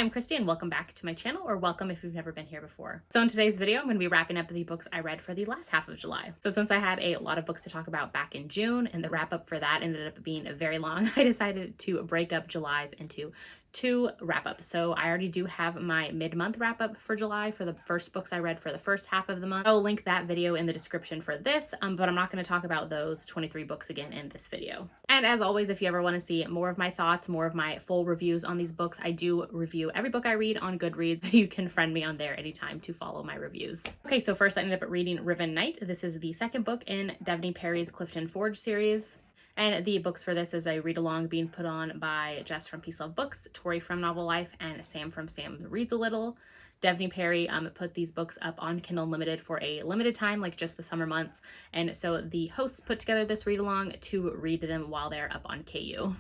I'm Christy and welcome back to my channel, or welcome if you've never been here before. So in today's video, I'm going to be wrapping up the books I read for the last half of July. So since I had a lot of books to talk about back in June and the wrap up for that ended up being very long, I decided to break up July's into two wrap-ups. So I already do have my mid-month wrap-up for July for the first books I read for the first half of the month. I'll link that video in the description for this, but I'm not going to talk about those 23 books again in this video. And as always, if you ever want to see more of my thoughts, more of my full reviews on these books, I do review every book I read on Goodreads. You can friend me on there anytime to follow my reviews. Okay, so first I ended up reading Riven Night. This is the second book in Devney Perry's Clifton Forge series. And the books for this is a read-along being put on by Jess from Peace Love Books, Tori from Novel Life, and Sam from Sam Reads a Little. Devney Perry put these books up on Kindle Unlimited for a limited time, like just the summer months. And so the hosts put together this read-along to read them while they're up on KU.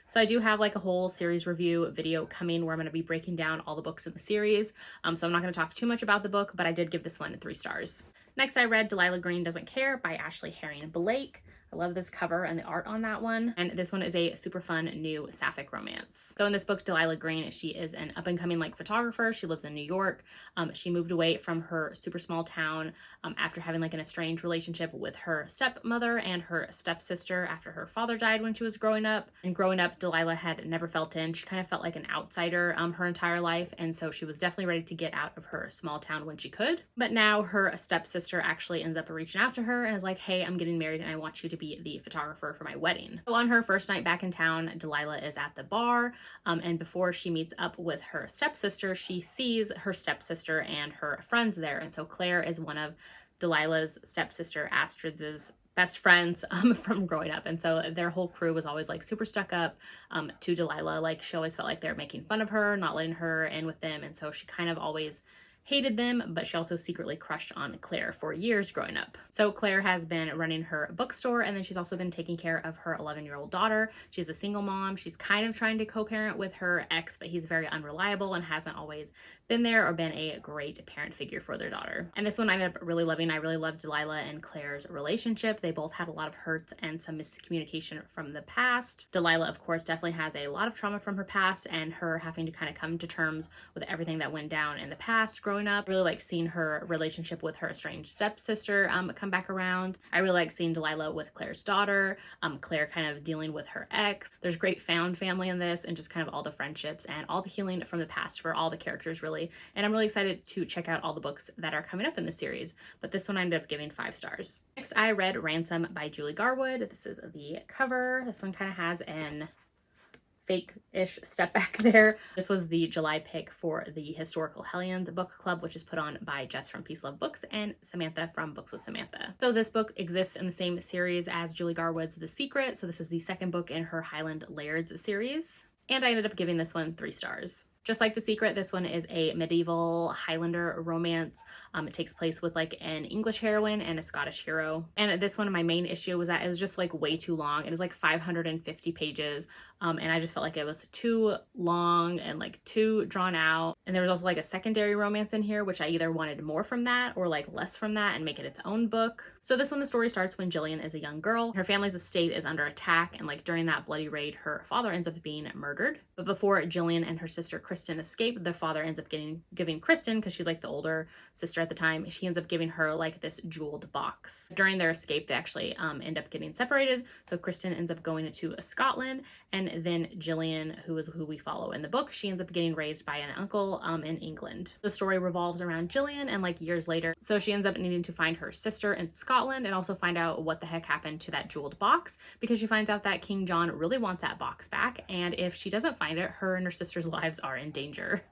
So I do have like a whole series review video coming where I'm going to be breaking down all the books in the series. So I'm not going to talk too much about the book, but I did give this one 3 stars. Next, I read Delilah Green Doesn't Care by Ashley Herring Blake. I love this cover and the art on that one. And this one is a super fun new sapphic romance. So in this book, Delilah Green, she is an up-and-coming like photographer. She lives in New York. She moved away from her super small town after having like an estranged relationship with her stepmother and her stepsister after her father died when she was growing up. And growing up, Delilah had never felt in. She kind of felt like an outsider her entire life. And so she was definitely ready to get out of her small town when she could. But now her stepsister actually ends up reaching out to her and is like, hey, I'm getting married and I want you to be the photographer for my wedding. So on her first night back in town, Delilah is at the bar, and before she meets up with her stepsister, she sees her stepsister and her friends there. And so Claire is one of Delilah's stepsister Astrid's best friends from growing up, and so their whole crew was always like super stuck up to Delilah. Like she always felt like they were making fun of her, not letting her in with them, and so she kind of always hated them, but she also secretly crushed on Claire for years growing up. So Claire has been running her bookstore, and then she's also been taking care of her 11-year-old daughter. She's a single mom. She's kind of trying to co-parent with her ex, but he's very unreliable and hasn't always been there or been a great parent figure for their daughter. And this one I ended up really loving. I really loved Delilah and Claire's relationship. They both had a lot of hurt and some miscommunication from the past. Delilah, of course, definitely has a lot of trauma from her past, and her having to kind of come to terms with everything that went down in the past growing up. I really like seeing her relationship with her estranged stepsister come back around. I really like seeing Delilah with Claire's daughter, Claire kind of dealing with her ex. There's great found family in this, and just kind of all the friendships and all the healing from the past for all the characters, really. And I'm really excited to check out all the books that are coming up in the series, but this one I ended up giving 5 stars. Next, I read Ransom by Julie Garwood. This is the cover. This one kind of has an fake-ish step back there. This was the July pick for the Historical Hellions book club, which is put on by Jess from Peace Love Books and Samantha from Books with Samantha. So this book exists in the same series as Julie Garwood's The Secret. So this is the second book in her Highland Lairds series. And I ended up giving this one 3 stars. Just like The Secret, this one is a medieval Highlander romance. It takes place with like an English heroine and a Scottish hero. And this one, my main issue was that it was just like way too long. It was like 550 pages. And I just felt like it was too long and like too drawn out. And there was also like a secondary romance in here, which I either wanted more from that or like less from that and make it its own book. So this one, the story starts when Jillian is a young girl. Her family's estate is under attack, and like during that bloody raid, her father ends up being murdered. But before Jillian and her sister Kristen escape, the father ends up giving Kristen, because she's like the older sister at the time, she ends up giving her like this jeweled box. During their escape, they actually end up getting separated. So Kristen ends up going to Scotland, and then Jillian, who is who we follow in the book, she ends up getting raised by an uncle in England. The story revolves around Jillian and like years later. So she ends up needing to find her sister in Scotland and also find out what the heck happened to that jeweled box, because she finds out that King John really wants that box back, and if she doesn't find it, her and her sister's lives are in danger.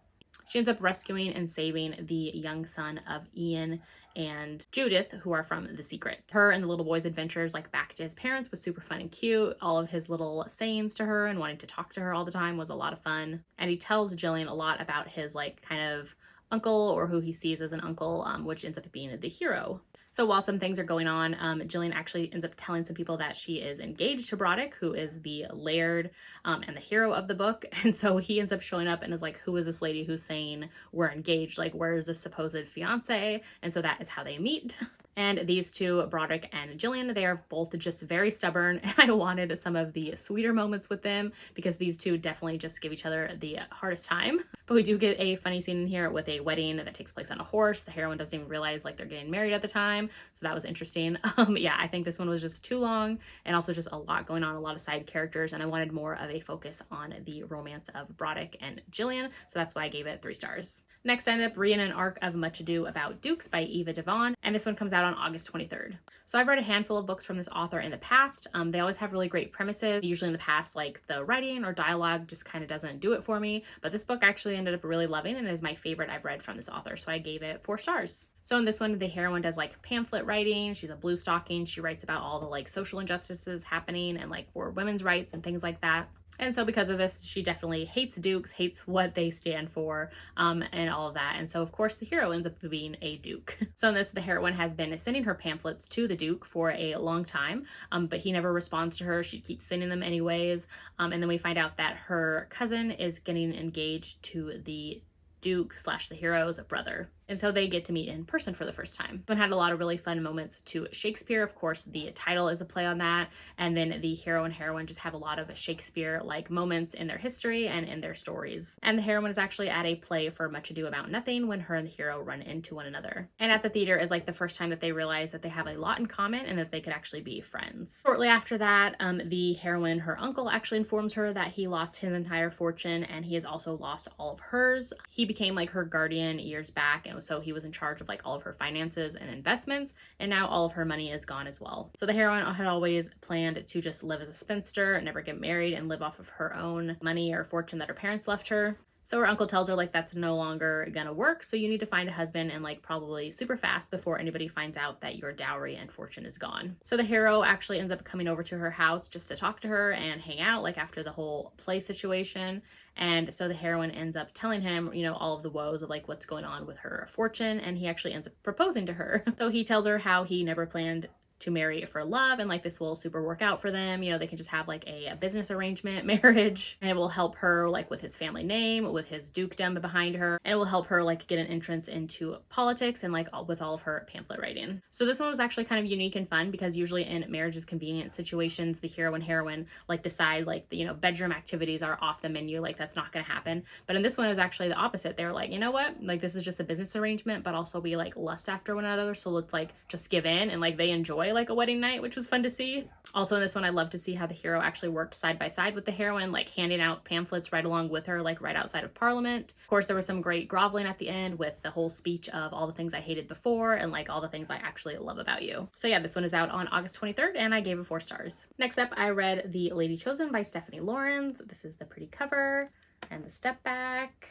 She ends up rescuing and saving the young son of Ian and Judith, who are from The Secret. Her and the little boy's adventures like back to his parents was super fun and cute. All of his little sayings to her and wanting to talk to her all the time was a lot of fun. And he tells Jillian a lot about his like kind of uncle, or who he sees as an uncle, which ends up being the hero. So while some things are going on, Jillian actually ends up telling some people that she is engaged to Broddick, who is the laird and the hero of the book. And so he ends up showing up and is like, who is this lady who's saying we're engaged? Like, where is this supposed fiance? And so that is how they meet. And these two, Broderick and Jillian, they are both just very stubborn, and I wanted some of the sweeter moments with them because these two definitely just give each other the hardest time. But we do get a funny scene in here with a wedding that takes place on a horse. The heroine doesn't even realize like they're getting married at the time, so that was interesting. Yeah, I think this one was just too long and also just a lot going on, a lot of side characters, and I wanted more of a focus on the romance of Broderick and Jillian, so that's why I gave it 3 stars. Next, I ended up reading an arc of Much Ado About Dukes by Eva Devon, and this one comes out on August 23rd. So I've read a handful of books from this author in the past. They always have really great premises. Usually in the past, like the writing or dialogue just kind of doesn't do it for me, but this book actually ended up really loving and is my favorite I've read from this author, so I gave it 4 stars. So in this one, the heroine does like pamphlet writing. She's a blue stocking. She writes about all the like social injustices happening and like for women's rights and things like that. And so because of this, she definitely hates dukes, hates what they stand for, and all of that. And so of course the hero ends up being a duke. So in this, the heroine has been sending her pamphlets to the duke for a long time, but he never responds to her. She keeps sending them anyways. And then we find out that her cousin is getting engaged to the Duke / the hero's brother. And so they get to meet in person for the first time. One had a lot of really fun moments to Shakespeare. Of course, the title is a play on that. And then the hero and heroine just have a lot of Shakespeare-like moments in their history and in their stories. And the heroine is actually at a play for Much Ado About Nothing when her and the hero run into one another. And at the theater is like the first time that they realize that they have a lot in common and that they could actually be friends. Shortly after that, the heroine, her uncle, actually informs her that he lost his entire fortune and he has also lost all of hers. He became like her guardian years back, and so he was in charge of like all of her finances and investments, and now all of her money is gone as well. So the heroine had always planned to just live as a spinster, never get married, and live off of her own money or fortune that her parents left her. So her uncle tells her like that's no longer gonna work, so you need to find a husband and like probably super fast before anybody finds out that your dowry and fortune is gone. So the hero actually ends up coming over to her house just to talk to her and hang out like after the whole play situation. And so the heroine ends up telling him, you know, all of the woes of like what's going on with her fortune, and he actually ends up proposing to her. So he tells her how he never planned to marry for love and like this will super work out for them. You know, they can just have like a business arrangement marriage, and it will help her like with his family name, with his dukedom behind her, and it will help her like get an entrance into politics and like with all of her pamphlet writing. So this one was actually kind of unique and fun because usually in marriage of convenience situations, the hero and heroine like decide like, you know, bedroom activities are off the menu, like that's not going to happen. But in this one it was actually the opposite. They were like, you know what, like this is just a business arrangement, but also we like lust after one another, so let's like just give in, and like they enjoy like a wedding night, which was fun to see. Also in this one, I love to see how the hero actually worked side by side with the heroine, like handing out pamphlets right along with her, like right outside of Parliament. Of course, there was some great groveling at the end with the whole speech of all the things I hated before and like all the things I actually love about you. So yeah, this one is out on August 23rd and I gave it 4 stars. Next up, I read The Lady Chosen by Stephanie Lawrence. This is the pretty cover and the step back.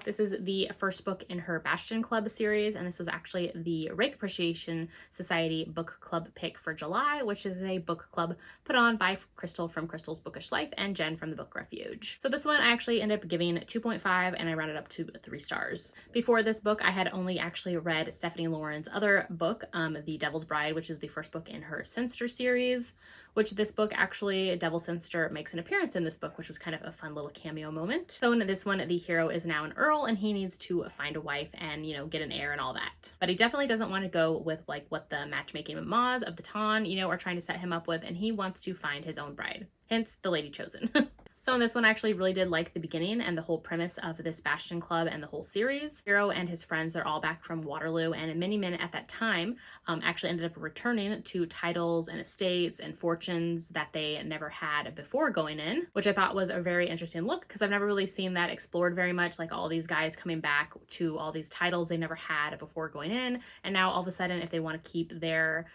This is the first book in her Bastion Club series, and this was actually the Rake Appreciation Society book club pick for July, which is a book club put on by Crystal from Crystal's Bookish Life and Jen from the Book Refuge. So this one I actually ended up giving 2.5 and I rounded up to 3 stars. Before this book, I had only actually read Stephanie Lawrence's other book, The Devil's Bride, which is the first book in her Sinster series, which this book actually, Devil Sinster makes an appearance in this book, which was kind of a fun little cameo moment. So in this one, the hero is now an earl and he needs to find a wife and, you know, get an heir and all that. But he definitely doesn't want to go with like what the matchmaking mamas of the Ton, you know, are trying to set him up with, and he wants to find his own bride. Hence the Lady Chosen. So in this one, I actually really did like the beginning and the whole premise of this Bastion Club and the whole series. Hero and his friends are all back from Waterloo, and many men at that time actually ended up returning to titles and estates and fortunes that they never had before going in, which I thought was a very interesting look because I've never really seen that explored very much, like all these guys coming back to all these titles they never had before going in, and now all of a sudden if they want to keep their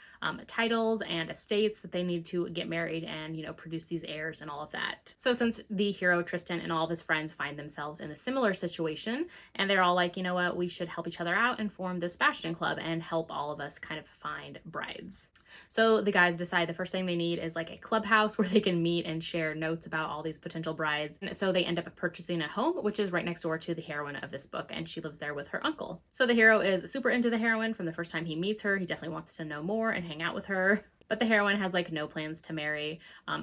titles and estates, that they need to get married and, you know, produce these heirs and all of that. So since the hero Tristan and all of his friends find themselves in a similar situation, and they're all like, you know what, we should help each other out and form this Bastion Club and help all of us kind of find brides. So the guys decide the first thing they need is like a clubhouse where they can meet and share notes about all these potential brides. And so they end up purchasing a home, which is right next door to the heroine of this book, and she lives there with her uncle. So the hero is super into the heroine from the first time he meets her. He definitely wants to know more and hang out with her. But the heroine has like no plans to marry.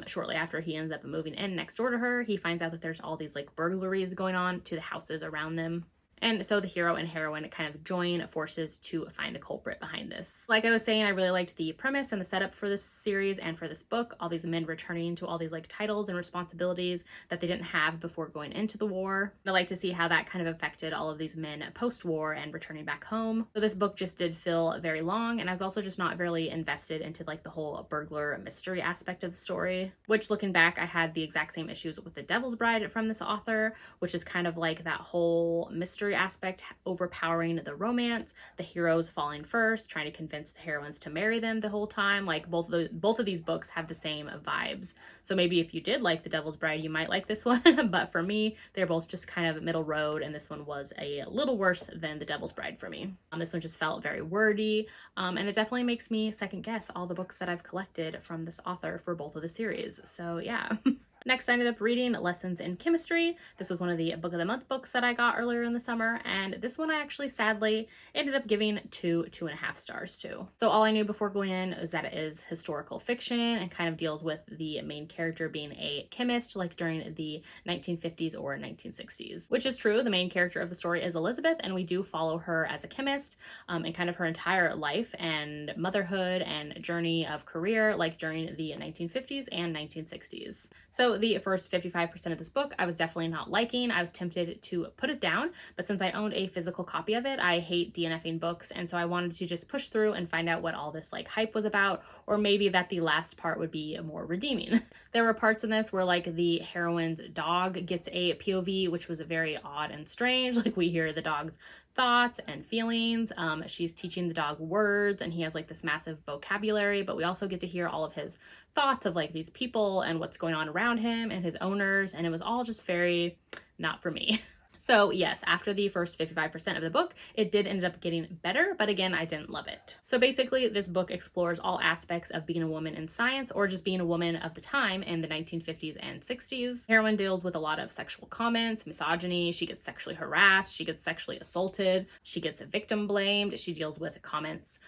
Shortly after he ends up moving in next door to her, he finds out that there's all these like burglaries going on to the houses around them. And so the hero and heroine kind of join forces to find the culprit behind this. Like I was saying, I really liked the premise and the setup for this series and for this book. All these men returning to all these like titles and responsibilities that they didn't have before going into the war. I like to see how that kind of affected all of these men post-war and returning back home. So this book just did feel very long, and I was also just not really invested into like the whole burglar mystery aspect of the story, which looking back, I had the exact same issues with The Devil's Bride from this author, which is kind of like that whole mystery aspect overpowering the romance, the heroes falling first, trying to convince the heroines to marry them the whole time. Like both of these books have the same vibes. So maybe if you did like The Devil's Bride, you might like this one, but for me, they're both just kind of middle road, and this one was a little worse than The Devil's Bride for me. This one just felt very wordy, and it definitely makes me second guess all the books that I've collected from this author for both of the series. So yeah. Next, I ended up reading Lessons in Chemistry. This was one of the Book of the Month books that I got earlier in the summer, and this one I actually sadly ended up giving 2.5 stars to. So all I knew before going in is that it is historical fiction and kind of deals with the main character being a chemist like during the 1950s or 1960s, which is true. The main character of the story is Elizabeth, and we do follow her as a chemist and kind of her entire life and motherhood and journey of career like during the 1950s and 1960s. So the first 55% of this book I was definitely not liking. I was tempted to put it down, but since I owned a physical copy of it, I hate DNFing books, and so I wanted to just push through and find out what all this like hype was about, or maybe that the last part would be more redeeming. There were parts in this where like the heroine's dog gets a POV, which was very odd and strange. Like we hear the dog's thoughts and feelings. She's teaching the dog words, and he has like this massive vocabulary, but we also get to hear all of his thoughts of like these people and what's going on around him and his owners, and it was all just very not for me. So yes, after the first 55% of the book, it did end up getting better, but again, I didn't love it. So basically, this book explores all aspects of being a woman in science, or just being a woman of the time in the 1950s and 60s. Heroine deals with a lot of sexual comments, misogyny, she gets sexually harassed, she gets sexually assaulted, she gets victim blamed, she deals with comments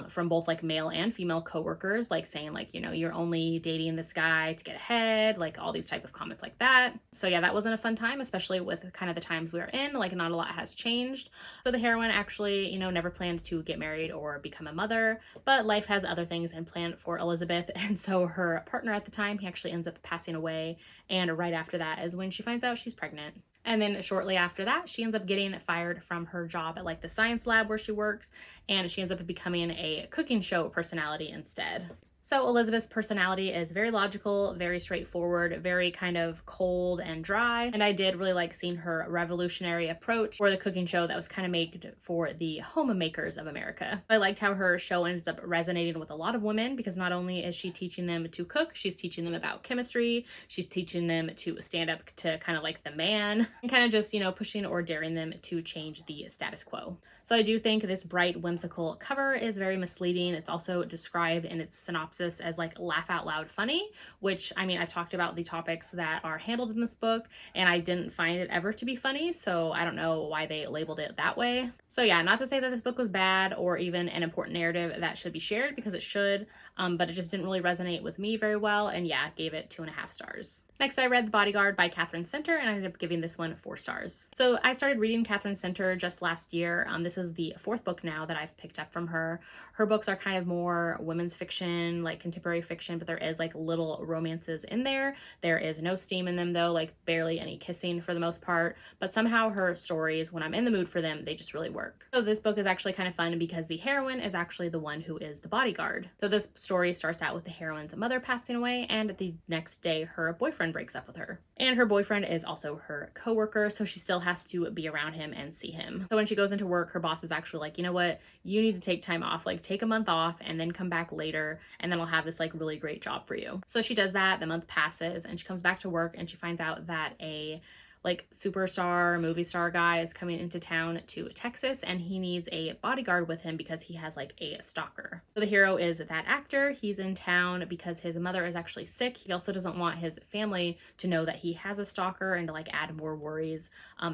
from both like male and female coworkers, like saying like, you know, you're only dating this guy to get ahead, like all these type of comments like that. So yeah, that wasn't a fun time, especially with kind of the times we are in, like not a lot has changed. So the heroine actually, you know, never planned to get married or become a mother, but life has other things in plan for Elizabeth, and so her partner at the time, he actually ends up passing away, and right after that is when she finds out she's pregnant. And then shortly after that, she ends up getting fired from her job at like the science lab where she works, and she ends up becoming a cooking show personality instead. So Elizabeth's personality is very logical, very straightforward, very kind of cold and dry. And I did really like seeing her revolutionary approach for the cooking show that was kind of made for the homemakers of America. I liked how her show ends up resonating with a lot of women, because not only is she teaching them to cook, she's teaching them about chemistry, she's teaching them to stand up to kind of like the man, and kind of just, you know, pushing or daring them to change the status quo. So I do think this bright, whimsical cover is very misleading. It's also described in its synopsis as like laugh out loud funny, which, I mean, I've talked about the topics that are handled in this book, and I didn't find it ever to be funny, so I don't know why they labeled it that way. So yeah, not to say that this book was bad or even an important narrative that should be shared, because it should, but it just didn't really resonate with me very well, and yeah, gave it 2.5 stars. Next, I read The Bodyguard by Catherine Center, and I ended up giving this one 4 stars. So I started reading Catherine Center just last year. This is the 4th book now that I've picked up from her. Her books are kind of more women's fiction, like contemporary fiction, but there is like little romances in there. There is no steam in them though, like barely any kissing for the most part, but somehow her stories, when I'm in the mood for them, they just really work. So this book is actually kind of fun because the heroine is actually the one who is the bodyguard. So this story starts out with the heroine's mother passing away, and the next day her boyfriend breaks up with her. And her boyfriend is also her coworker, so she still has to be around him and see him. So when she goes into work, her boss is actually like, you know what, you need to take time off, like take a month off and then come back later, and then I'll have this like really great job for you. So she does that, the month passes, and she comes back to work and she finds out that a like superstar movie star guy is coming into town to Texas, and he needs a bodyguard with him because he has like a stalker. So the hero is that actor. He's in town because his mother is actually sick. He also doesn't want his family to know that he has a stalker and to like add more worries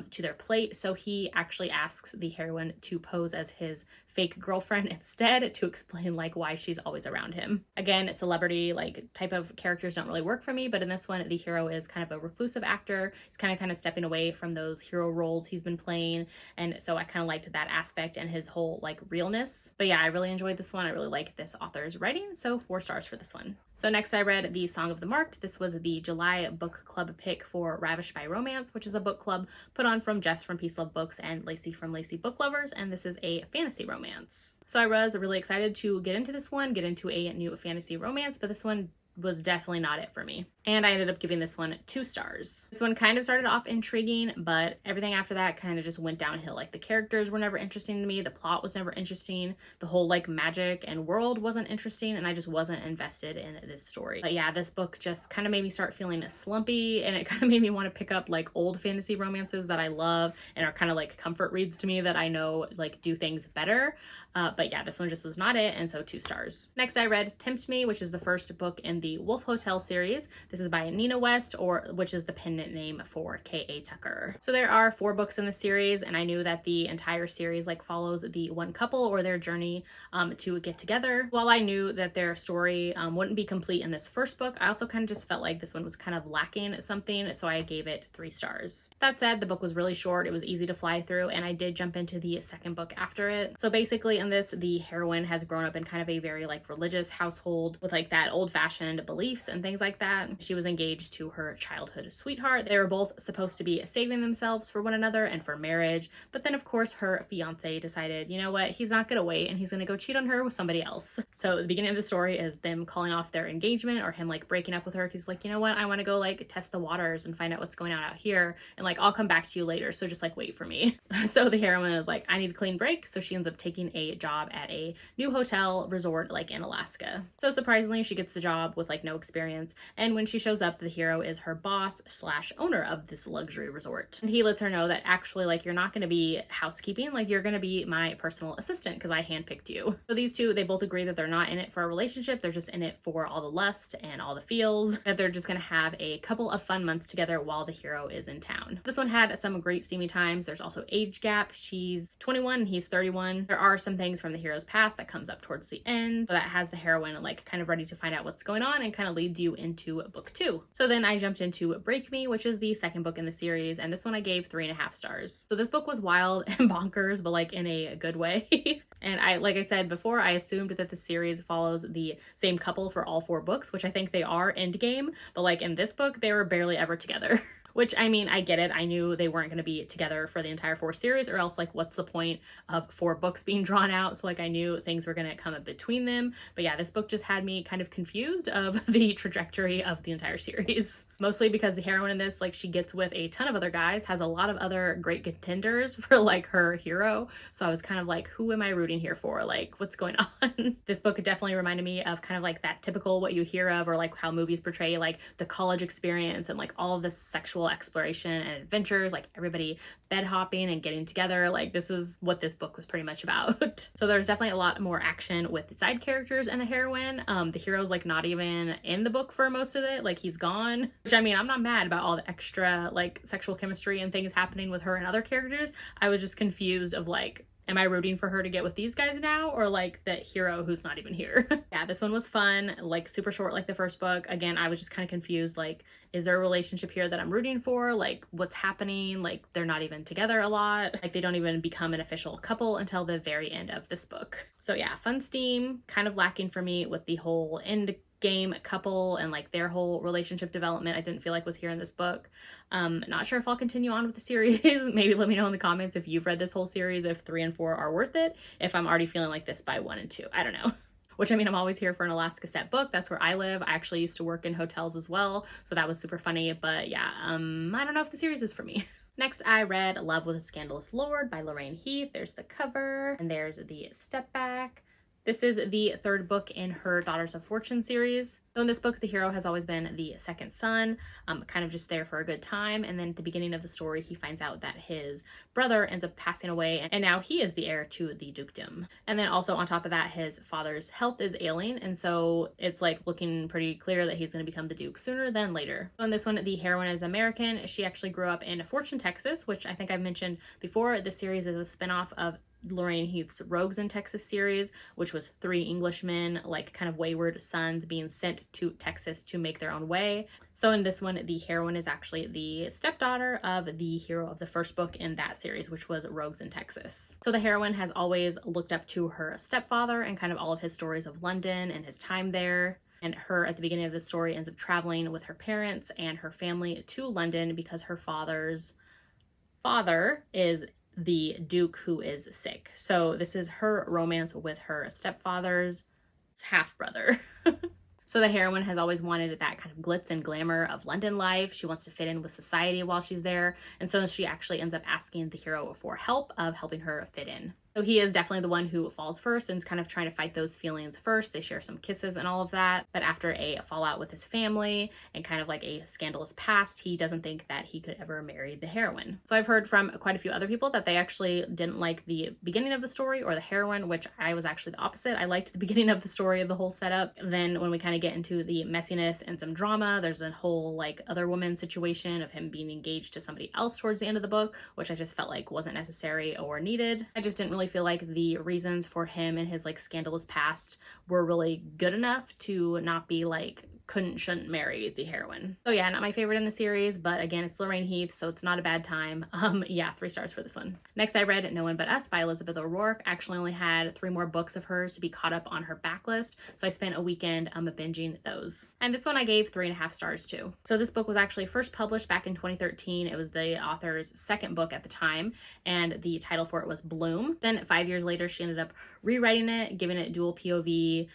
to their plate. So he actually asks the heroine to pose as his fake girlfriend instead, to explain like why she's always around him. Again, celebrity like type of characters don't really work for me, but in this one, the hero is kind of a reclusive actor. He's kind of of stepping away from those hero roles he's been playing, and so I kind of liked that aspect and his whole like realness. But yeah, I really enjoyed this one. I really like this author's writing, so 4 stars for this one. So next I read The Song of the Marked. This was the July book club pick for Ravished by Romance, which is a book club put on from Jess from Peace Love Books and Lacey from Lacey Book Lovers, and this is a fantasy romance. So I was really excited to get into this one, get into a new fantasy romance, but this one was definitely not it for me. And I ended up giving this one 2 stars. This one kind of started off intriguing, but everything after that kind of just went downhill. Like the characters were never interesting to me, the plot was never interesting, the whole like magic and world wasn't interesting, and I just wasn't invested in this story. But yeah, this book just kind of made me start feeling slumpy, and it kind of made me want to pick up like old fantasy romances that I love and are kind of like comfort reads to me that I know like do things better. But yeah, this one just was not it, and so 2 stars. Next I read Tempt Me, which is the first book in the Wolf Hotel series. This is by Nina West, which is the pendant name for K.A. Tucker. So there are 4 books in the series, and I knew that the entire series like follows the one couple or their journey to get together. While I knew that their story wouldn't be complete in this first book, I also kind of just felt like this one was kind of lacking something, so I gave it 3 stars. That said, the book was really short, it was easy to fly through, and I did jump into the second book after it. So basically in this, the heroine has grown up in kind of a very like religious household with like that old-fashioned beliefs and things like that. She was engaged to her childhood sweetheart. They were both supposed to be saving themselves for one another and for marriage, but then of course her fiance decided, you know what, he's not gonna wait and he's gonna go cheat on her with somebody else. So the beginning of the story is them calling off their engagement or him like breaking up with her. He's like, you know what, I want to go like test the waters and find out what's going on out here, and like I'll come back to you later, so just like wait for me. So the heroine is like, I need a clean break, so she ends up taking a job at a new hotel resort like in Alaska. So surprisingly she gets the job with like no experience, and when she shows up, the hero is her boss / owner of this luxury resort, and he lets her know that actually like you're not going to be housekeeping, like you're going to be my personal assistant because I handpicked you. So these two, they both agree that they're not in it for a relationship, they're just in it for all the lust and all the feels, that they're just going to have a couple of fun months together while the hero is in town. This one had some great steamy times. There's also age gap. She's 21 and he's 31. There are some things from the hero's past that comes up towards the end, so that has the heroine like kind of ready to find out what's going on and kind of leads you into book 2. So then I jumped into Break Me, which is the second book in the series, and this one I gave 3.5 stars. So this book was wild and bonkers, but like in a good way. And like I said before, I assumed that the series follows the same couple for all 4 books, which I think they are endgame, but like in this book, they were barely ever together. Which, I mean, I get it. I knew they weren't going to be together for the entire 4 series, or else, like, what's the point of 4 books being drawn out? So, like, I knew things were going to come up between them. But yeah, this book just had me kind of confused of the trajectory of the entire series. Mostly because the heroine in this, like, she gets with a ton of other guys, has a lot of other great contenders for, like, her hero. So I was kind of like, who am I rooting here for? Like, what's going on? This book definitely reminded me of kind of like that typical what you hear of, or like how movies portray, like, the college experience and, like, all of this sexual exploration and adventures, like everybody bed hopping and getting together. Like this is what this book was pretty much about. So there's definitely a lot more action with the side characters and the heroine. The hero's like not even in the book for most of it, like he's gone, which I mean, I'm not mad about all the extra like sexual chemistry and things happening with her and other characters. I was just confused of like, am I rooting for her to get with these guys now, or like the hero who's not even here? Yeah, this one was fun, like super short like the first book. Again, I was just kind of confused, like, is there a relationship here that I'm rooting for? Like, what's happening? Like, they're not even together a lot. Like, they don't even become an official couple until the very end of this book. So yeah, fun steam, kind of lacking for me with the whole end game couple and like their whole relationship development. I didn't feel like was here in this book. Not sure if I'll continue on with the series. Maybe let me know in the comments if you've read this whole series, if 3 and 4 are worth it, if I'm already feeling like this by 1 and 2. I don't know. Which, I mean, I'm always here for an Alaska set book. That's where I live. I actually used to work in hotels as well, so that was super funny. But yeah, I don't know if the series is for me. Next, I read Love with a Scandalous Lord by Lorraine Heath. There's the cover, and there's the step back. This is the 3rd book in her Daughters of Fortune series. So in this book, the hero has always been the second son, kind of just there for a good time. And then at the beginning of the story, he finds out that his brother ends up passing away, and now he is the heir to the dukedom. And then also on top of that, his father's health is ailing, and so it's like looking pretty clear that he's going to become the duke sooner than later. So in this one, the heroine is American. She actually grew up in Fortune, Texas, which I think I've mentioned before. This series is a spinoff of Lorraine Heath's Rogues in Texas series, which was 3 Englishmen, like kind of wayward sons being sent to Texas to make their own way. So in this one, the heroine is actually the stepdaughter of the hero of the first book in that series, which was Rogues in Texas. So the heroine has always looked up to her stepfather and kind of all of his stories of London and his time there. And her, at the beginning of the story, ends up traveling with her parents and her family to London because her father's father is the Duke who is sick. So this is her romance with her stepfather's half-brother. So the heroine has always wanted that kind of glitz and glamour of London life. She wants to fit in with society while she's there. And so she actually ends up asking the hero for help of helping her fit in. So he is definitely the one who falls first and is kind of trying to fight those feelings first. They share some kisses and all of that. But after a fallout with his family and kind of like a scandalous past, he doesn't think that he could ever marry the heroine. So I've heard from quite a few other people that they actually didn't like the beginning of the story or the heroine, which I was actually the opposite. I liked the beginning of the story, the whole setup. Then when we kind of get into the messiness and some drama, there's a whole like other woman situation of him being engaged to somebody else towards the end of the book, which I just felt like wasn't necessary or needed. I just didn't really feel like the reasons for him and his like scandalous past were really good enough to not be like shouldn't marry the heroine. So yeah, not my favorite in the series, but again, it's Lorraine Heath, so it's not a bad time. Yeah, 3 stars for this one. Next, I read No One But Us by Elizabeth O'Rourke. Actually only had 3 more books of hers to be caught up on her backlist, so I spent a weekend binging those. And this one I gave 3.5 stars to. So this book was actually first published back in 2013. It was the author's 2nd book at the time, and the title for it was Bloom. Then 5 years later, she ended up rewriting it, giving it dual POV,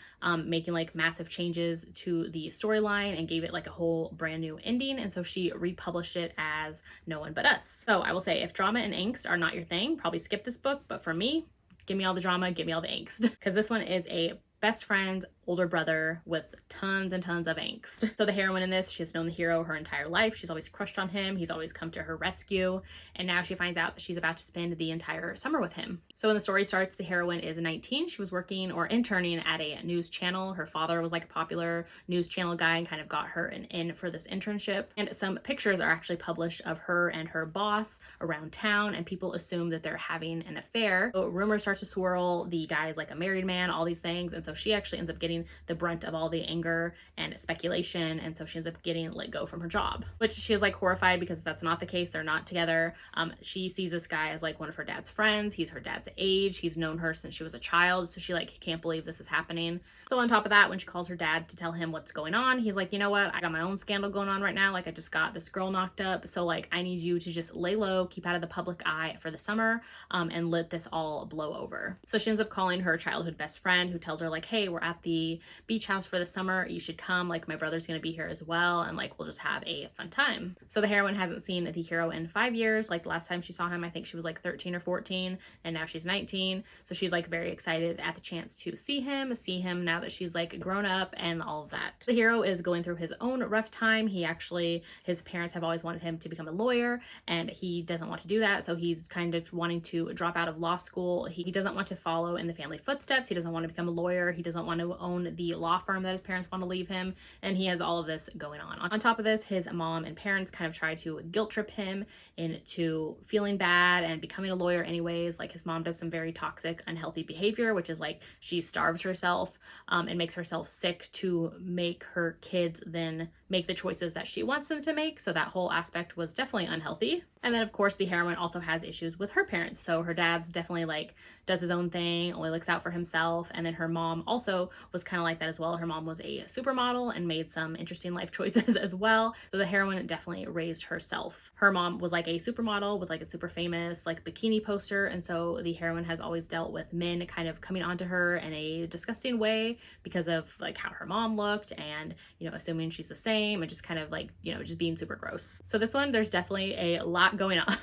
making like massive changes to the storyline and gave it like a whole brand new ending. And so she republished it as No One But Us. So I will say, if drama and angst are not your thing, probably skip this book. But for me, give me all the drama, give me all the angst. Because this one is a best friend's older brother with tons and tons of angst. So the heroine in this, she has known the hero her entire life. She's always crushed on him. He's always come to her rescue. And now she finds out that she's about to spend the entire summer with him. So when the story starts, the heroine is 19. She was working or interning at a news channel. Her father was like a popular news channel guy and kind of got her an in for this internship. And some pictures are actually published of her and her boss around town, and people assume that they're having an affair. So rumors start to swirl. The guy is like a married man, all these things. And so she actually ends up getting the brunt of all the anger and speculation, and so she ends up getting let go from her job, which she is like horrified because that's not the case. They're not together. She sees this guy as like one of her dad's friends. He's her dad's age. He's known her since she was a child, so she like can't believe this is happening. So on top of that, when she calls her dad to tell him what's going on, he's like, you know what, I got my own scandal going on right now. Like, I just got this girl knocked up, so like I need you to just lay low, keep out of the public eye for the summer, and let this all blow over. So she ends up calling her childhood best friend, who tells her like, hey, we're at the beach house for the summer, you should come, like my brother's gonna be here as well, and like we'll just have a fun time. So the heroine hasn't seen the hero in 5 years. Like the last time she saw him, I think she was like 13 or 14, and now she's 19, so she's like very excited at the chance to see him now that she's like grown up and all of that. The hero is going through his own rough time. His parents have always wanted him to become a lawyer, and he doesn't want to do that, so he's kind of wanting to drop out of law school. He doesn't want to follow in the family footsteps. He doesn't want to become a lawyer. He doesn't want to own the law firm that his parents want to leave him, and he has all of this going on. On top of this, his mom and parents kind of try to guilt trip him into feeling bad and becoming a lawyer anyways. Like his mom does some very toxic, unhealthy behavior, which is like she starves herself and makes herself sick to make her kids then make the choices that she wants them to make. So that whole aspect was definitely unhealthy. And then of course the heroine also has issues with her parents. So her dad's definitely like does his own thing, only looks out for himself. And then her mom also was kind of like that as well. Her mom was a supermodel and made some interesting life choices as well. So the heroine definitely raised herself. Her mom was like a supermodel with like a super famous like bikini poster. And so the heroine has always dealt with men kind of coming onto her in a disgusting way because of like how her mom looked and, you know, assuming she's the same and just kind of like, you know, just being super gross. So this one, there's definitely a lot going on.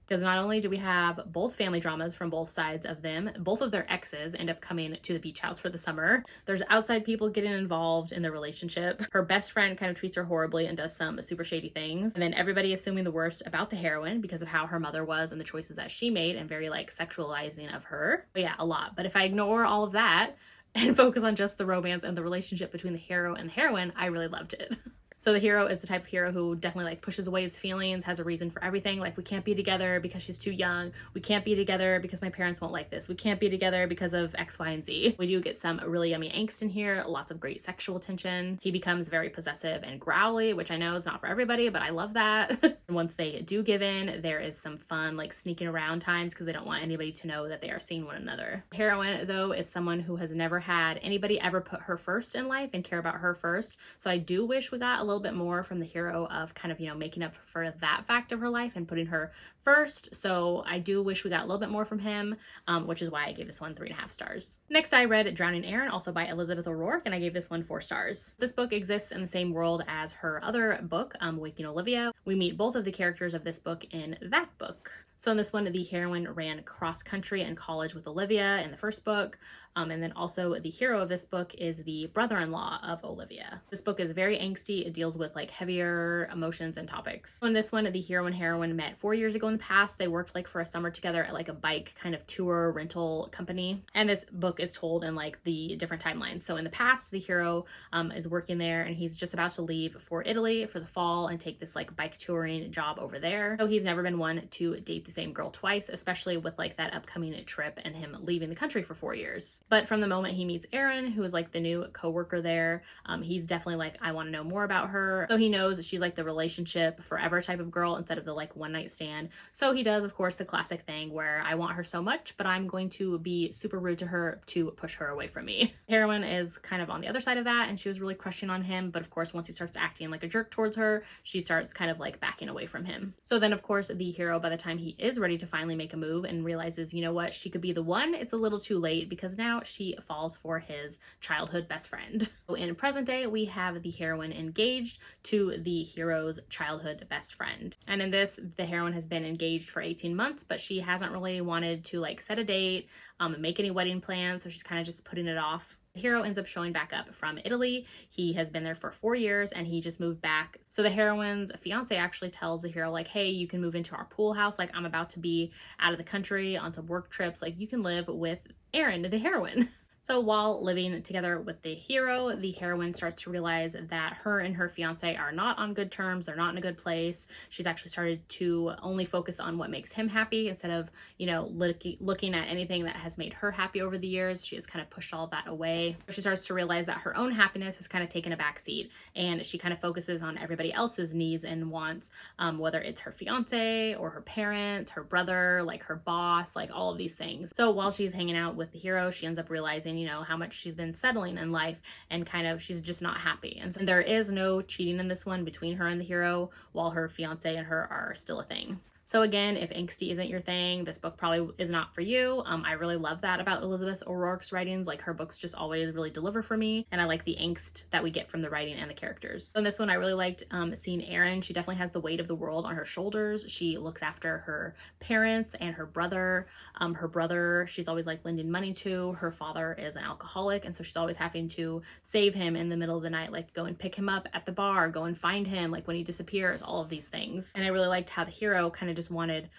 Because not only do we have both family dramas from both sides of them, both of their exes end up coming to the beach house for the summer. There's outside people getting involved in the relationship. Her best friend kind of treats her horribly and does some super shady things. And then everybody assuming the worst about the heroine because of how her mother was and the choices that she made, and very like sexualizing of her. But yeah, a lot. But if I ignore all of that and focus on just the romance and the relationship between the hero and the heroine, I really loved it. So the hero is the type of hero who definitely like pushes away his feelings, has a reason for everything. Like, we can't be together because she's too young. We can't be together because my parents won't like this. We can't be together because of X, Y, and Z. We do get some really yummy angst in here, lots of great sexual tension. He becomes very possessive and growly, which I know is not for everybody, but I love that. And once they do give in, there is some fun like sneaking around times because they don't want anybody to know that they are seeing one another. The heroine, though, is someone who has never had anybody ever put her first in life and care about her first. So I do wish we got a little bit more from the hero of kind of, you know, making up for that fact of her life and putting her first. So I do wish we got a little bit more from him, which is why I gave this one 3.5 stars. Next, I read Drowning Erin, also by Elizabeth O'Rourke, and I gave this one 4 stars. This book exists in the same world as her other book, Waking Olivia. We meet both of the characters of this book in that book. So in this one, the heroine ran cross country and college with Olivia in the first book. And then also the hero of this book is the brother-in-law of Olivia. This book is very angsty. It deals with like heavier emotions and topics. So in this one, the hero and heroine met 4 years ago in the past. They worked like for a summer together at like a bike kind of tour rental company. And this book is told in like the different timelines. So in the past, the hero is working there and he's just about to leave for Italy for the fall and take this like bike touring job over there. So he's never been one to date the same girl twice, especially with like that upcoming trip and him leaving the country for 4 years. But from the moment he meets Erin, who is like the new co-worker there, he's definitely like, I want to know more about her. So he knows that she's like the relationship forever type of girl instead of the like one night stand. So he does, of course, the classic thing where I want her so much, but I'm going to be super rude to her to push her away from me. Heroine is kind of on the other side of that, and she was really crushing on him. But of course, once he starts acting like a jerk towards her, she starts kind of like backing away from him. So then, of course, the hero, by the time he is ready to finally make a move and realizes, you know what, she could be the one, it's a little too late because now she falls for his childhood best friend. So in present day, we have the heroine engaged to the hero's childhood best friend. And in this, the heroine has been engaged for 18 months, but she hasn't really wanted to like set a date, make any wedding plans. So she's kind of just putting it off. The hero ends up showing back up from Italy. He has been there for 4 years and he just moved back. So the heroine's fiance actually tells the hero like, hey, you can move into our pool house. Like, I'm about to be out of the country on some work trips. Like, you can live with Erin, the heroine. So while living together with the hero, the heroine starts to realize that her and her fiance are not on good terms. They're not in a good place. She's actually started to only focus on what makes him happy instead of, you know, looking at anything that has made her happy over the years. She has kind of pushed all of that away. She starts to realize that her own happiness has kind of taken a backseat, and she kind of focuses on everybody else's needs and wants, whether it's her fiance or her parents, her brother, like her boss, like all of these things. So while she's hanging out with the hero, she ends up realizing, you know, how much she's been settling in life and kind of she's just not happy. And so there is no cheating in this one between her and the hero, while her fiance and her are still a thing. So again, if angsty isn't your thing, this book probably is not for you. I really love that about Elizabeth O'Rourke's writings. Like, her books just always really deliver for me, and I like the angst that we get from the writing and the characters. So in this one, I really liked seeing Erin. She definitely has the weight of the world on her shoulders. She looks after her parents and her brother. Her brother, she's always like lending money to. Her father is an alcoholic, and so she's always having to save him in the middle of the night, like go and pick him up at the bar, go and find him, like when he disappears, all of these things. And I really liked how the hero kind of just wanted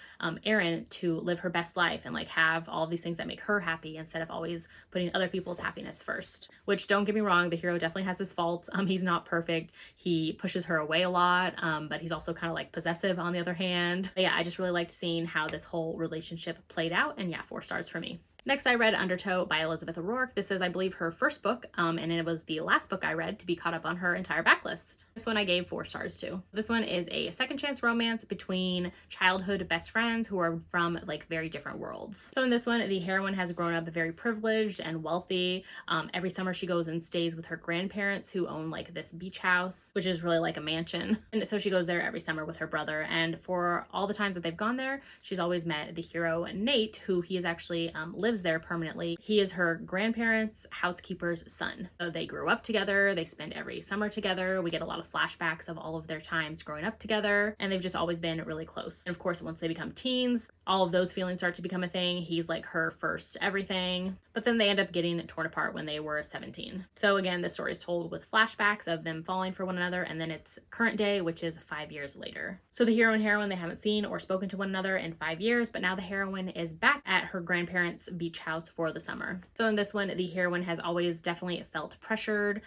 Erin to live her best life and like have all these things that make her happy instead of always putting other people's happiness first. Which, don't get me wrong, the hero definitely has his faults. He's not perfect. He pushes her away a lot, but he's also kind of like possessive on the other hand. But yeah, I just really liked seeing how this whole relationship played out, and yeah, 4 stars for me. Next, I read Undertow by Elizabeth O'Rourke. This is, I believe, her first book, and it was the last book I read to be caught up on her entire backlist. This one I gave 4 stars to. This one is a second chance romance between childhood best friends who are from like very different worlds. So in this one, the heroine has grown up very privileged and wealthy. Every summer she goes and stays with her grandparents who own like this beach house, which is really like a mansion. And so she goes there every summer with her brother. And for all the times that they've gone there, she's always met the hero, Nate, who he is actually lives there permanently. He is her grandparents' housekeeper's son. So they grew up together. They spend every summer together. We get a lot of flashbacks of all of their times growing up together, and they've just always been really close. And of course, once they become teens, all of those feelings start to become a thing. He's like her first everything, but then they end up getting torn apart when they were 17. So again, this story is told with flashbacks of them falling for one another, and then it's current day, which is 5 years later. So the hero and heroine, they haven't seen or spoken to one another in 5 years, but now the heroine is back at her grandparents' beach house for the summer. So in this one, the heroine has always definitely felt pressured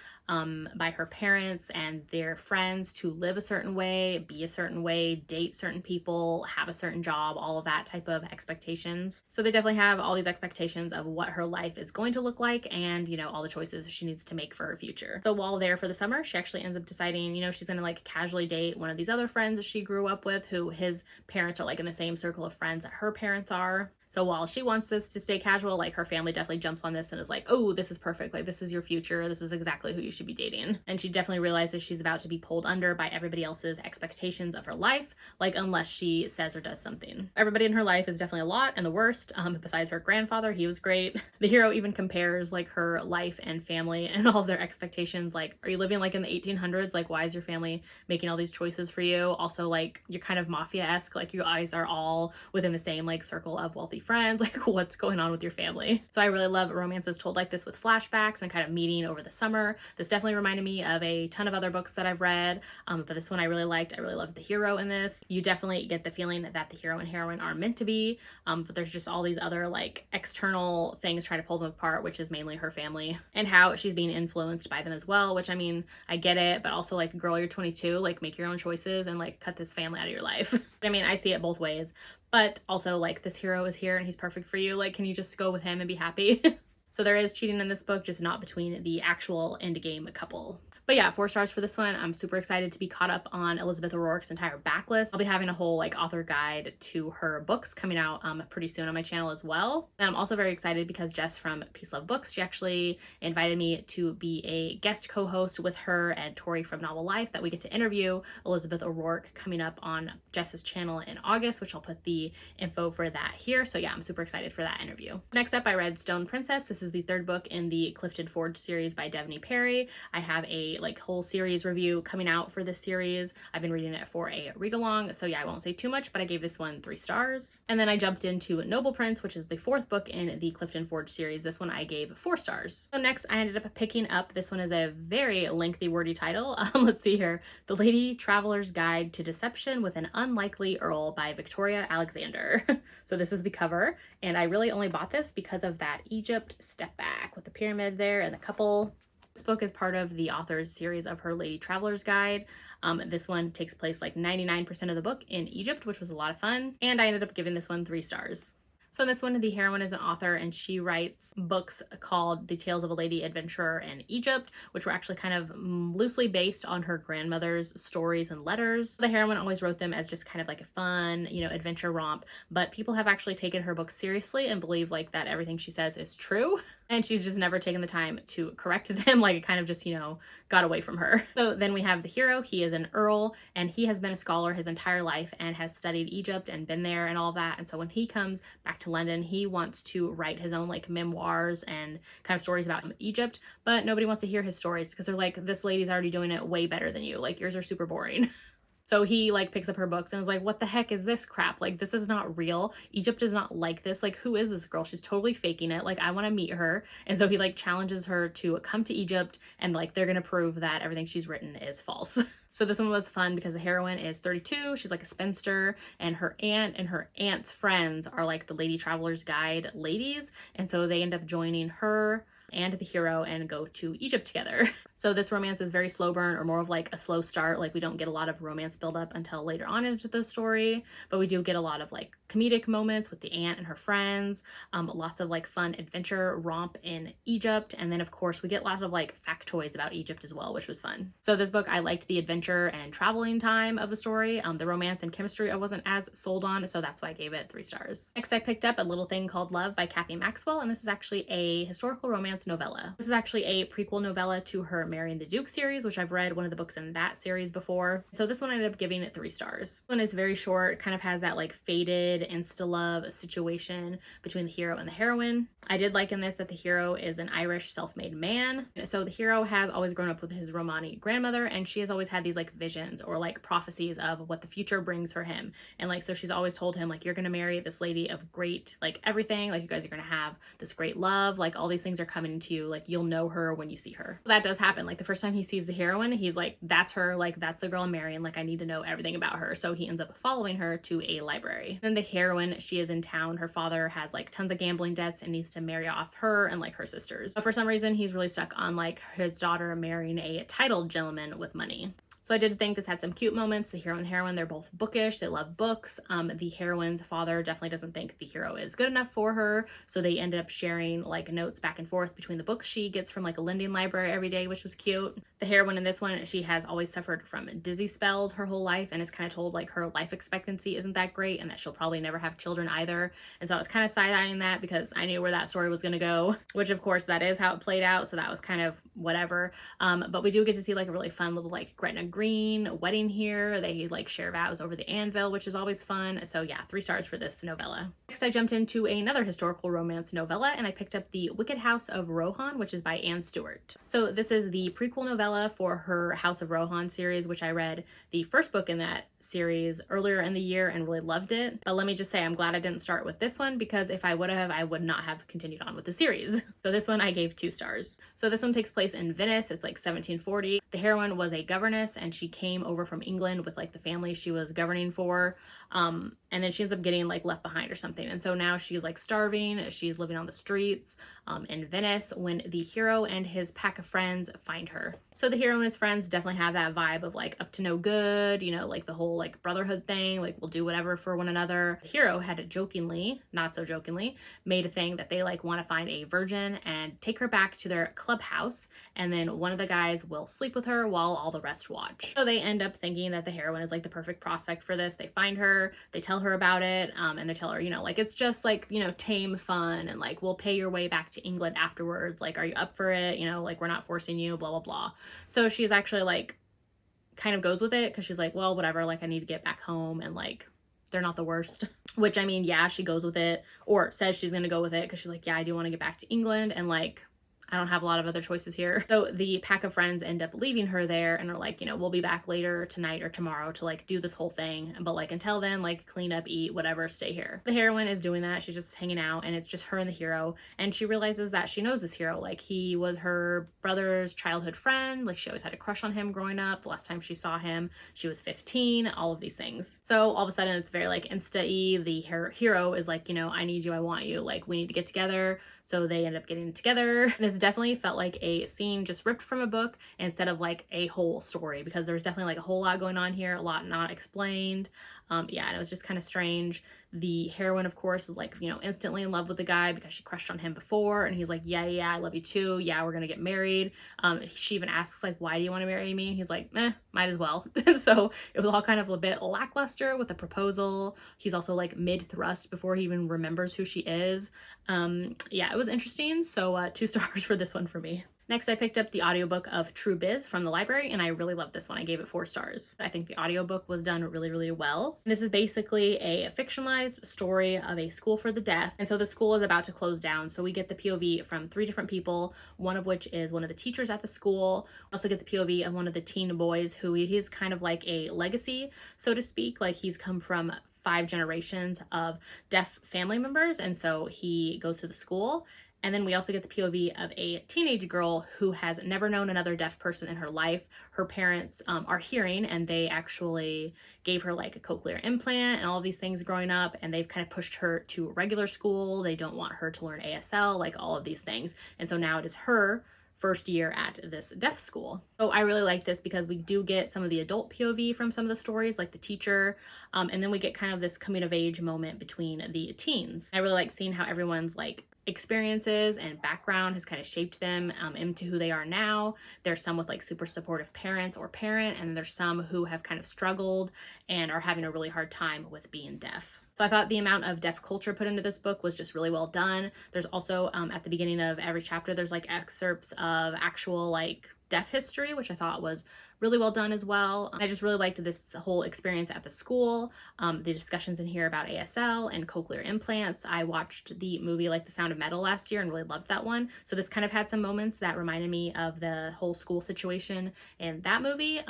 by her parents and their friends to live a certain way, be a certain way, date certain people, have a certain job, all of that type of expectations. So they definitely have all these expectations of what her life is going to look like and, you know, all the choices she needs to make for her future. So while there for the summer, she actually ends up deciding, you know, she's gonna like casually date one of these other friends that she grew up with, who his parents are like in the same circle of friends that her parents are. So while she wants this to stay casual, like her family definitely jumps on this and is like, oh, this is perfect. Like, this is your future. This is exactly who you should be dating. And she definitely realizes she's about to be pulled under by everybody else's expectations of her life, like unless she says or does something. Everybody in her life is definitely a lot and the worst. Besides her grandfather, he was great. The hero even compares like her life and family and all of their expectations. Like, are you living like in the 1800s? Like, why is your family making all these choices for you? Also, like, you're kind of mafia-esque. Like, you guys are all within the same like circle of wealthy friends. Like, what's going on with your family? So I really love romances told like this with flashbacks and kind of meeting over the summer. This definitely reminded me of a ton of other books that I've read, but this one I really liked. I really loved the hero in this. You definitely get the feeling that the hero and heroine are meant to be, but there's just all these other like external things trying to pull them apart, which is mainly her family and how she's being influenced by them as well, which I mean, I get it, but also like, girl, you're 22, like make your own choices and like cut this family out of your life. I mean, I see it both ways. But also, like, this hero is here and he's perfect for you. Like, can you just go with him and be happy? So there is cheating in this book, just not between the actual endgame couple. But yeah, 4 stars for this one. I'm super excited to be caught up on Elizabeth O'Rourke's entire backlist. I'll be having a whole like author guide to her books coming out pretty soon on my channel as well. And I'm also very excited because Jess from Peace Love Books, she actually invited me to be a guest co-host with her and Tori from Novel Life, that we get to interview Elizabeth O'Rourke coming up on Jess's channel in August, which I'll put the info for that here. So yeah, I'm super excited for that interview. Next up, I read Stone Princess. This is the 3rd book in the Clifton Forge series by Devney Perry. I have a like whole series review coming out for this series. I've been reading it for a read along, so yeah, I won't say too much, but I gave this one 3 stars. And then I jumped into Noble Prince, which is the 4th book in the Clifton Forge series. This one I gave 4 stars. So next I ended up picking up, this one is a very lengthy wordy title. Let's see here. The Lady Traveler's Guide to Deception with an Unlikely Earl by Victoria Alexander. So this is the cover, and I really only bought this because of that Egypt step back with the pyramid there and the couple. This book is part of the author's series of her Lady Traveler's Guide. This one takes place like 99% of the book in Egypt, which was a lot of fun. And I ended up giving this one 3 stars. So in this one, the heroine is an author and she writes books called The Tales of a Lady Adventurer in Egypt, which were actually kind of loosely based on her grandmother's stories and letters. The heroine always wrote them as just kind of like a fun, you know, adventure romp, but people have actually taken her books seriously and believe like that everything she says is true. And she's just never taken the time to correct them. Like, it kind of just, you know, got away from her. So then we have the hero. He is an earl and he has been a scholar his entire life and has studied Egypt and been there and all that. And so when he comes back to London, he wants to write his own like memoirs and kind of stories about Egypt, but nobody wants to hear his stories because they're like, this lady's already doing it way better than you. Like, yours are super boring. So he like picks up her books and is like, what the heck is this crap? Like, this is not real. Egypt is not like this. Like, who is this girl? She's totally faking it. Like, I want to meet her. And so he like challenges her to come to Egypt and like they're going to prove that everything she's written is false. So this one was fun because the heroine is 32. She's like a spinster and her aunt and her aunt's friends are like the Lady Traveler's Guide ladies. And so they end up joining her and the hero and go to Egypt together. So this romance is very slow burn, or more of like a slow start. Like, we don't get a lot of romance buildup until later on into the story, but we do get a lot of like comedic moments with the aunt and her friends, lots of like fun adventure romp in Egypt. And then of course we get lots of like factoids about Egypt as well, which was fun. So this book, I liked the adventure and traveling time of the story. The romance and chemistry I wasn't as sold on, so that's why I gave it 3 stars. Next, I picked up A Little Thing Called Love by Kathy Maxwell, and this is actually a historical romance novella. This is actually a prequel novella to her Marrying the Duke series, which I've read one of the books in that series before. So this one I ended up giving it 3 stars. This one is very short, kind of has that like faded good insta-love situation between the hero and the heroine. I did like in this that the hero is an Irish self-made man. So the hero has always grown up with his Romani grandmother, and she has always had these like visions or like prophecies of what the future brings for him. And like, so she's always told him like, you're gonna marry this lady of great, like everything, like you guys are gonna have this great love, like all these things are coming to you, like you'll know her when you see her. That does happen. Like the first time he sees the heroine, he's like, that's her, like that's the girl I'm marrying, like I need to know everything about her. So he ends up following her to a library. Then the heroine, she is in town. Her father has like tons of gambling debts and needs to marry off her and like her sisters. But for some reason, he's really stuck on like his daughter marrying a titled gentleman with money. So I did think this had some cute moments. The hero and the heroine, they're both bookish. They love books. The heroine's father definitely doesn't think the hero is good enough for her. So they ended up sharing like notes back and forth between the books she gets from like a lending library every day, which was cute. The heroine in this one, she has always suffered from dizzy spells her whole life and is kind of told like her life expectancy isn't that great and that she'll probably never have children either. And so I was kind of side-eyeing that because I knew where that story was going to go, which of course that is how it played out. So that was kind of whatever. But we do get to see like a really fun little like Gretna Green wedding here. They like share vows over the anvil, which is always fun. So yeah, 3 stars for this novella. Next, I jumped into another historical romance novella and I picked up The Wicked House of Rohan, which is by Anne Stewart. So this is the prequel novella for her House of Rohan series, which I read the first book in that series earlier in the year and really loved it. But let me just say, I'm glad I didn't start with this one because if I would have, I would not have continued on with the series. So this one I gave 2 stars. So this one takes place in Venice. It's like 1740. The heroine was a governess and she came over from England with like the family she was governing for. And then she ends up getting like left behind or something. And so now she's like starving. She's living on the streets in Venice when the hero and his pack of friends find her. So the hero and his friends definitely have that vibe of like up to no good, you know, like the whole like brotherhood thing, like we'll do whatever for one another. The hero had jokingly, not so jokingly, made a thing that they like want to find a virgin and take her back to their clubhouse. And then one of the guys will sleep with her while all the rest watch. So they end up thinking that the heroine is like the perfect prospect for this. They find her, they tell her about it, and they tell her, you know, like it's just like, you know, tame fun and like we'll pay your way back to England afterwards. Like, are you up for it? You know, like we're not forcing you, blah, blah, blah. So she's actually like kind of goes with it because she's like, well, whatever, like I need to get back home and like they're not the worst. Which I mean, yeah, she goes with it or says she's gonna go with it because she's like, yeah, I do want to get back to England and like I don't have a lot of other choices here. So the pack of friends end up leaving her there and are like, you know, we'll be back later tonight or tomorrow to like do this whole thing. But like until then, like clean up, eat, whatever, stay here. The heroine is doing that. She's just hanging out and it's just her and the hero. And she realizes that she knows this hero. Like he was her brother's childhood friend. Like she always had a crush on him growing up. The last time she saw him, she was 15, all of these things. So all of a sudden it's very like insta-y. The hero is like, you know, I need you, I want you. Like we need to get together. So they end up getting together. This definitely felt like a scene just ripped from a book instead of like a whole story because there was definitely like a whole lot going on here, a lot not explained. Yeah, and it was just kind of strange. The heroine, of course, is like, you know, instantly in love with the guy because she crushed on him before. And he's like, yeah, I love you too. Yeah, we're going to get married. She even asks like, why do you want to marry me? And he's like, might as well. So it was all kind of a bit lackluster with the proposal. He's also like mid-thrust before he even remembers who she is. Yeah, it was interesting. So 2 stars for this one for me. Next, I picked up the audiobook of True Biz from the library, and I really loved this one. I gave it 4 stars. I think the audiobook was done really, really well. This is basically a fictionalized story of a school for the deaf, and so the school is about to close down, so we get the POV from 3 different people, one of which is one of the teachers at the school. We also get the POV of one of the teen boys who he's kind of like a legacy, so to speak. Like he's come from 5 generations of deaf family members, and so he goes to the school. And then we also get the POV of a teenage girl who has never known another deaf person in her life. Her parents are hearing and they actually gave her like a cochlear implant and all of these things growing up, and they've kind of pushed her to regular school. They don't want her to learn ASL, like all of these things. And so now it is her first year at this deaf school. So I really like this because we do get some of the adult POV from some of the stories, like the teacher, and then we get kind of this coming of age moment between the teens. I really like seeing how everyone's like experiences and background has kind of shaped them into who they are now. There's some with like super supportive parents or parent, and there's some who have kind of struggled and are having a really hard time with being deaf. So I thought the amount of deaf culture put into this book was just really well done. There's also at the beginning of every chapter, there's like excerpts of actual like deaf history, which I thought was really well done as well. I just really liked this whole experience at the school, the discussions in here about ASL and cochlear implants. I watched the movie like The Sound of Metal last year and really loved that one. So this kind of had some moments that reminded me of the whole school situation in that movie.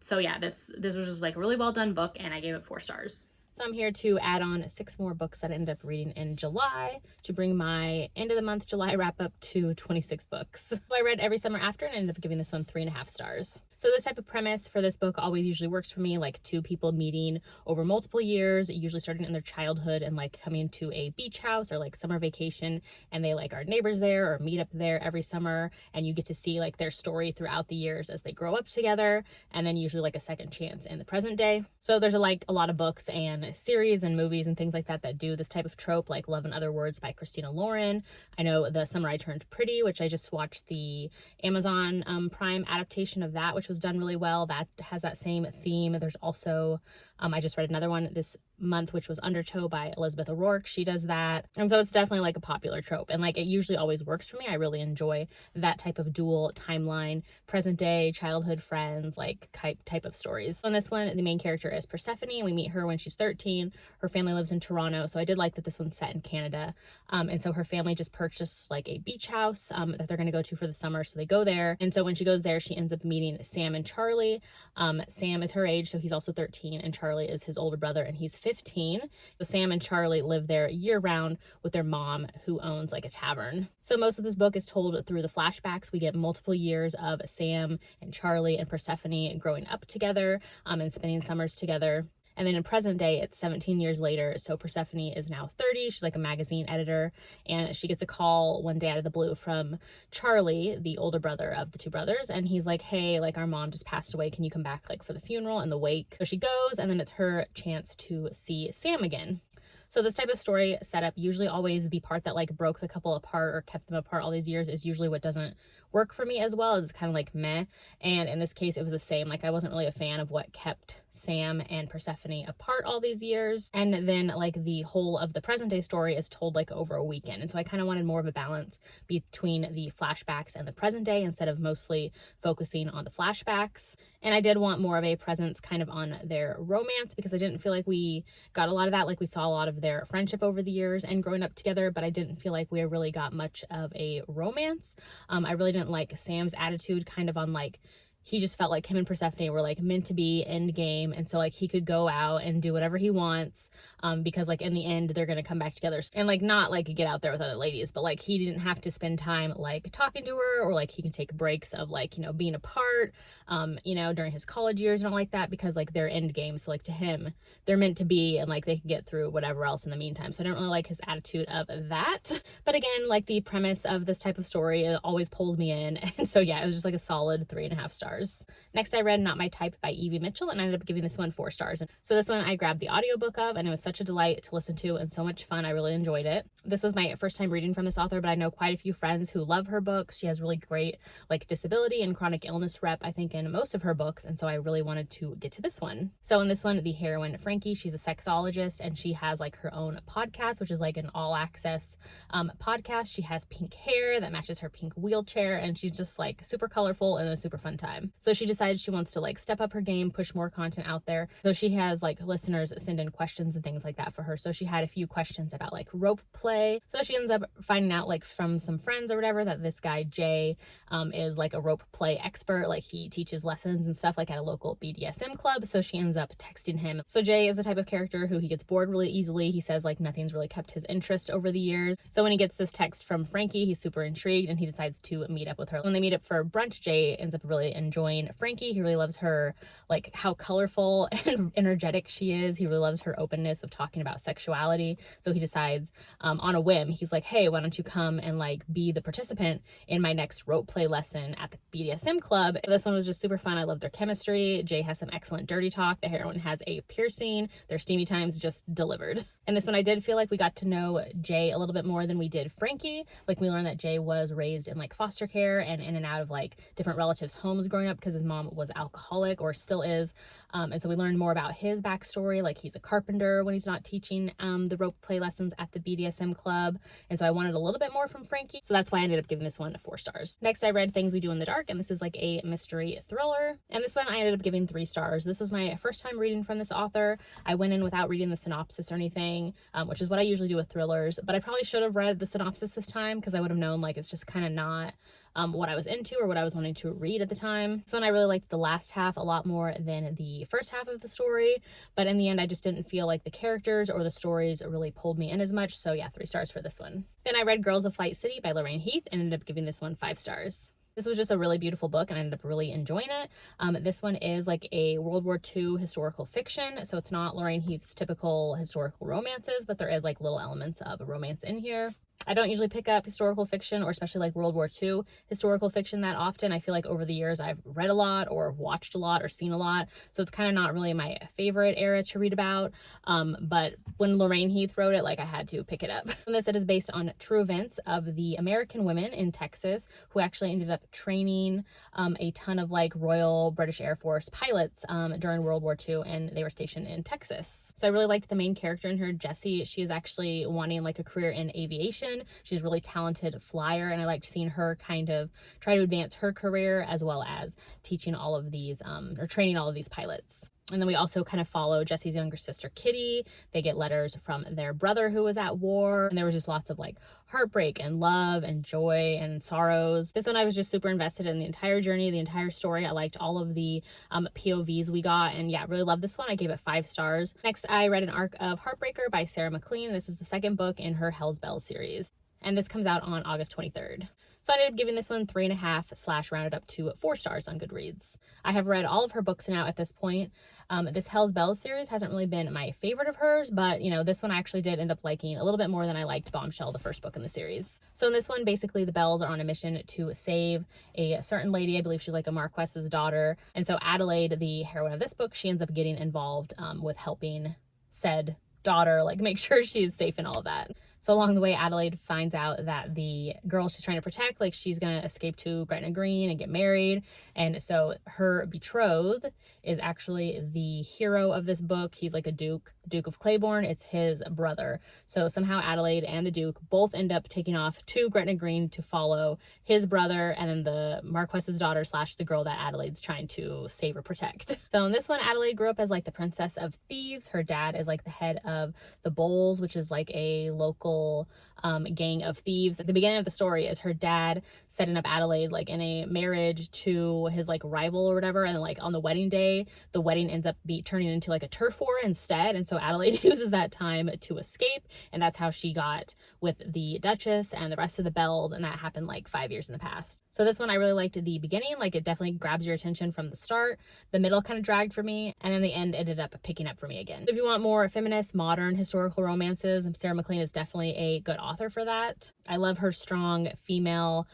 So yeah, this was just like a really well done book, and I gave it 4 stars. So I'm here to add on 6 more books that I ended up reading in July to bring my end of the month July wrap up to 26 books. So I read Every Summer After and ended up giving this one 3.5 stars. So this type of premise for this book always usually works for me, like 2 people meeting over multiple years, usually starting in their childhood and like coming to a beach house or like summer vacation, and they like are neighbors there or meet up there every summer, and you get to see like their story throughout the years as they grow up together, and then usually like a second chance in the present day. So there's like a lot of books and series and movies and things like that that do this type of trope, like Love in Other Words by Christina Lauren. I know The Summer I Turned Pretty, which I just watched the Amazon Prime adaptation of that, which was done really well. That has that same theme. There's also I just read another one this month, which was Undertow by Elizabeth O'Rourke. She does that. And so it's definitely like a popular trope, and like it usually always works for me. I really enjoy that type of dual timeline, present day, childhood friends, like type of stories. So in this one, the main character is Persephone. We meet her when she's 13. Her family lives in Toronto. So I did like that this one's set in Canada. And so her family just purchased like a beach house that they're going to go to for the summer. So they go there. And so when she goes there, she ends up meeting Sam and Charlie. Sam is her age, so he's also 13, and Charlie is his older brother, and he's 15. So Sam and Charlie live there year round with their mom, who owns like a tavern. So most of this book is told through the flashbacks. We get multiple years of Sam and Charlie and Persephone growing up together and spending summers together. And then in present day, it's 17 years later. So Persephone is now 30. She's like a magazine editor. And she gets a call one day out of the blue from Charlie, the older brother of the 2 brothers. And he's like, hey, like our mom just passed away. Can you come back like for the funeral and the wake? So she goes, and then it's her chance to see Sam again. So this type of story setup, usually always the part that like broke the couple apart or kept them apart all these years, is usually what doesn't work for me as well. It's kind of like meh. And in this case, it was the same. Like I wasn't really a fan of what kept Sam and Persephone apart all these years. And then like the whole of the present day story is told like over a weekend. And so I kind of wanted more of a balance between the flashbacks and the present day instead of mostly focusing on the flashbacks. And I did want more of a presence kind of on their romance, because I didn't feel like we got a lot of that. Like we saw a lot of their friendship over the years and growing up together, but I didn't feel like we really got much of a romance. I really didn't like Sam's attitude kind of on like, he just felt like him and Persephone were like meant to be end game, and so like he could go out and do whatever he wants because like in the end they're gonna come back together, and like not like get out there with other ladies, but like he didn't have to spend time like talking to her, or like he can take breaks of like, you know, being apart during his college years and all like that, because like they're end game. So like to him they're meant to be, and like they can get through whatever else in the meantime. So I don't really like his attitude of that, but again, like the premise of this type of story, it always pulls me in. And so yeah, it was just like a solid 3.5 stars. Next, I read Not My Type by Evie Mitchell, and I ended up giving this one 4 stars. So this one I grabbed the audiobook of, and it was such a delight to listen to and so much fun. I really enjoyed it. This was my first time reading from this author, but I know quite a few friends who love her books. She has really great like disability and chronic illness rep, I think, in most of her books, and so I really wanted to get to this one. So in this one, the heroine Frankie, she's a sexologist, and she has like her own podcast, which is like an all access podcast. She has pink hair that matches her pink wheelchair, and she's just like super colorful and a super fun time. So she decides she wants to like step up her game, push more content out there. So she has like listeners send in questions and things like that for her. So she had a few questions about like rope play. So she ends up finding out like from some friends or whatever that this guy Jay is like a rope play expert. Like he teaches lessons and stuff like at a local BDSM club. So she ends up texting him. So Jay is the type of character who he gets bored really easily. He says like nothing's really kept his interest over the years. So when he gets this text from Frankie, he's super intrigued and he decides to meet up with her. When they meet up for brunch, Jay ends up really enjoying Frankie. He really loves her, like how colorful and energetic she is. He really loves her openness of talking about sexuality. So he decides on a whim, he's like, hey, why don't you come and like be the participant in my next rope play lesson at the BDSM club. This one was just super fun. I love their chemistry. Jay has some excellent dirty talk. The heroine has a piercing. Their steamy times just delivered. And this one, I did feel like we got to know Jay a little bit more than we did Frankie. Like we learned that Jay was raised in like foster care and in and out of like different relatives' homes growing growing up because his mom was alcoholic, or still is. And so we learned more about his backstory, like he's a carpenter when he's not teaching the rope play lessons at the BDSM club. And so I wanted a little bit more from Frankie, so that's why I ended up giving this one 4 stars. Next, I read Things We Do in the Dark, and this is like a mystery thriller, and this one I ended up giving 3 stars. This was my first time reading from this author. I went in without reading the synopsis or anything, which is what I usually do with thrillers, but I probably should have read the synopsis this time because I would have known like it's just kind of not what I was into or what I was wanting to read at the time. So I really liked the last half a lot more than the first half of the story, but in the end I just didn't feel like the characters or the stories really pulled me in as much, so yeah, 3 stars for this one. Then I read Girls of Flight City by Lorraine Heath and ended up giving this one 5 stars. This was just a really beautiful book and I ended up really enjoying it. This one is like a World War II historical fiction, so it's not Lorraine Heath's typical historical romances, but there is like little elements of a romance in here. I don't usually pick up historical fiction, or especially like World War II historical fiction, that often. I feel like over the years I've read a lot or watched a lot or seen a lot, so it's kind of not really my favorite era to read about, but when Lorraine Heath wrote it, like I had to pick it up. And this, it is based on true events of the American women in Texas who actually ended up training a ton of like Royal British Air Force pilots during World War II, and they were stationed in Texas. So I really liked the main character in her, Jessie. She is actually wanting like a career in aviation. She's a really talented flyer, and I liked seeing her kind of try to advance her career as well as teaching all of these or training all of these pilots. And then we also kind of follow Jessie's younger sister, Kitty. They get letters from their brother who was at war, and there was just lots of like heartbreak and love and joy and sorrows. This one I was just super invested in the entire journey, the entire story. I liked all of the POVs we got, and yeah, really loved this one. I gave it 5 stars. Next, I read an arc of Heartbreaker by Sarah McLean. This is the 2nd book in her Hell's Bells series, and this comes out on August 23rd. So I ended up giving this one 3.5/ rounded up to 4 stars on Goodreads. I have read all of her books now at this point. This Hell's Bells series hasn't really been my favorite of hers, but you know, this one I actually did end up liking a little bit more than I liked Bombshell, the first book in the series. So in this one, basically the Bells are on a mission to save a certain lady. I believe she's like a Marquess's daughter. And so Adelaide, the heroine of this book, she ends up getting involved with helping said daughter like make sure she's safe and all of that. So along the way, Adelaide finds out that the girl she's trying to protect, like she's gonna escape to Gretna Green and get married. And so her betrothed is actually the hero of this book. He's like a duke, the Duke of Claiborne. It's his brother. So somehow Adelaide and the Duke both end up taking off to Gretna Green to follow his brother and then the Marquess's daughter / the girl that Adelaide's trying to save or protect. So in this one, Adelaide grew up as like the princess of thieves. Her dad is like the head of the Bowls, which is like a local gang of thieves. At the beginning of the story is her dad setting up Adelaide like in a marriage to his like rival or whatever, and then like on the wedding day the wedding ends up turning into like a turf war instead, and so Adelaide uses that time to escape, and that's how she got with the Duchess and the rest of the Bells, and that happened like 5 years in the past. So this one I really liked the beginning, like it definitely grabs your attention from the start. The middle kind of dragged for me, and then the end ended up picking up for me again. So if you want more feminist modern historical romances, Sarah McLean is definitely a good author for that. I love her strong female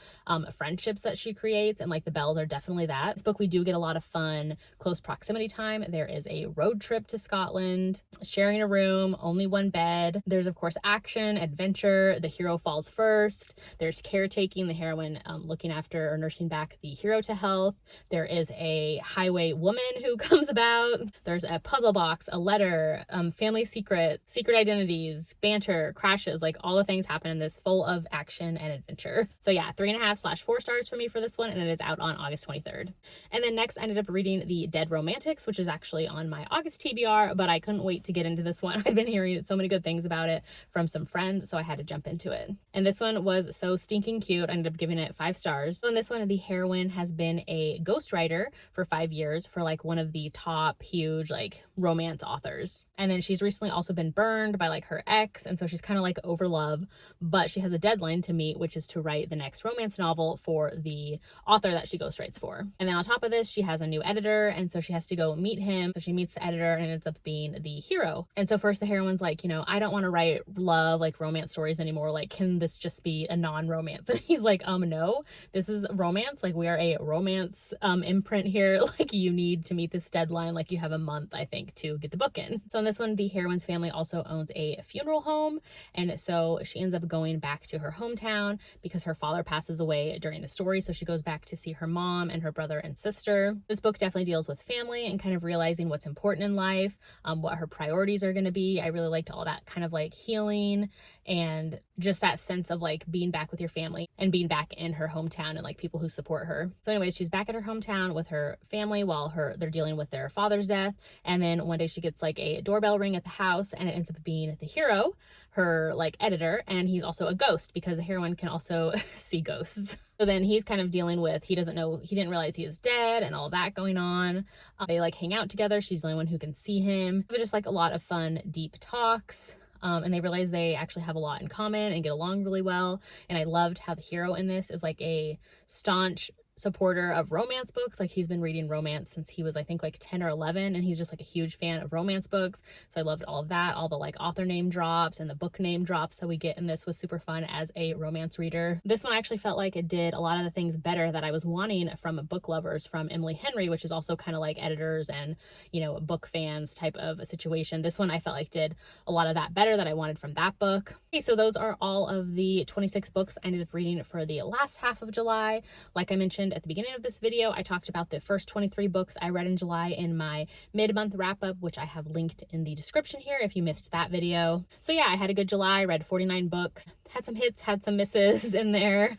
friendships that she creates, and like the Bells are definitely that. This book we do get a lot of fun close proximity time. There is a road trip to Scotland, sharing a room, only one bed. There's of course action, adventure, the hero falls first. There's caretaking, the heroine looking after or nursing back the hero to health. There is a highway woman who comes about. There's a puzzle box, a letter, family secret identities, banter, crashes, like all the things happen in this, full of action and adventure. So yeah, 3.5/4 stars for me for this one, and it is out on August 23rd. And then next I ended up reading The Dead Romantics, which is actually on my August TBR, but I couldn't wait to get into this one. I'd been hearing so many good things about it from some friends, so I had to jump into it. And this one was so stinking cute. I ended up giving it 5 stars. So in this one, the heroine has been a ghostwriter for 5 years for like one of the top huge like romance authors. And then she's recently also been burned by like her ex, and so she's kind of like over love, but she has a deadline to meet, which is to write the next romance novel for the author that she ghostwrites for. And then on top of this, she has a new editor, and so she has to go meet him. So she meets the editor and ends up being the hero. And so first the heroine's like, you know, I don't want to write love, like romance stories anymore. Like, can this just be a non-romance? And he's like, no, this is romance. Like, we are a romance imprint here. Like, you need to meet this deadline. Like, you have a month, I think, to get the book in. So in this one, the heroine's family also owns a funeral home, and so she she ends up going back to her hometown because her father passes away during the story. So she goes back to see her mom and her brother and sister. This book definitely deals with family and kind of realizing what's important in life, what her priorities are going to be. I really liked all that kind of like healing and just that sense of like being back with your family and being back in her hometown and like people who support her. So anyways, she's back at her hometown with her family while they're dealing with their father's death. And then one day she gets like a doorbell ring at the house, and it ends up being the hero, her like editor, and he's also a ghost because the heroine can also see ghosts. So then he's kind of dealing with, he didn't realize he is dead and all that going on. They like hang out together. She's the only one who can see him. But just like a lot of fun, deep talks. And they realize they actually have a lot in common and get along really well. And I loved how the hero in this is like a staunch supporter of romance books. Like he's been reading romance since he was, I think, like 10 or 11, and he's just like a huge fan of romance books. So I loved all of that. All the like author name drops and the book name drops that we get in this was super fun as a romance reader. This one actually felt like it did a lot of the things better that I was wanting from book lovers from Emily Henry, which is also kind of like editors and, you know, book fans type of a situation. This one I felt like did a lot of that better that I wanted from that book. Okay, so those are all of the 26 books I ended up reading for the last half of July. Like I mentioned at the beginning of this video, I talked about the first 23 books I read in July in my mid-month wrap-up, which I have linked in the description here if you missed that video. So yeah, I had a good July, read 49 books, had some hits, had some misses in there.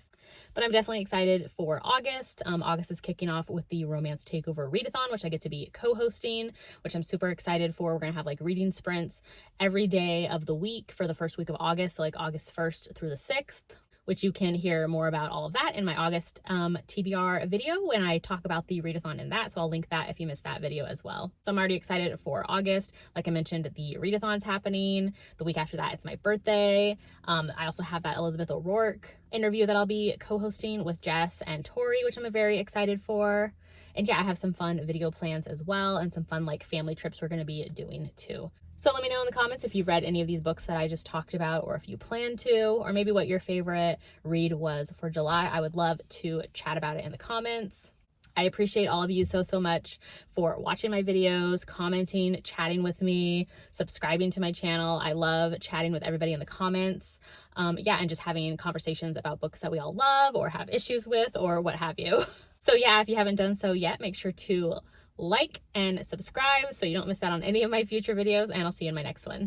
But I'm definitely excited for August. August is kicking off with the Romance Takeover Readathon, which I get to be co-hosting, which I'm super excited for. We're going to have like reading sprints every day of the week for the first week of August, so like August 1st through the 6th. Which you can hear more about all of that in my August TBR video when I talk about the readathon in that. So I'll link that if you missed that video as well. So I'm already excited for August. Like I mentioned, the readathon's happening. The week after that, it's my birthday. I also have that Elizabeth O'Rourke interview that I'll be co-hosting with Jess and Tori, which I'm very excited for. And yeah, I have some fun video plans as well and some fun like family trips we're going to be doing too. So let me know in the comments if you've read any of these books that I just talked about, or if you plan to, or maybe what your favorite read was for July. I would love to chat about it in the comments. I appreciate all of you so much for watching my videos, commenting, chatting with me, subscribing to my channel. I love chatting with everybody in the comments. Yeah, and just having conversations about books that we all love or have issues with or what have you. So yeah, if you haven't done so yet, make sure to like and subscribe so you don't miss out on any of my future videos, and I'll see you in my next one.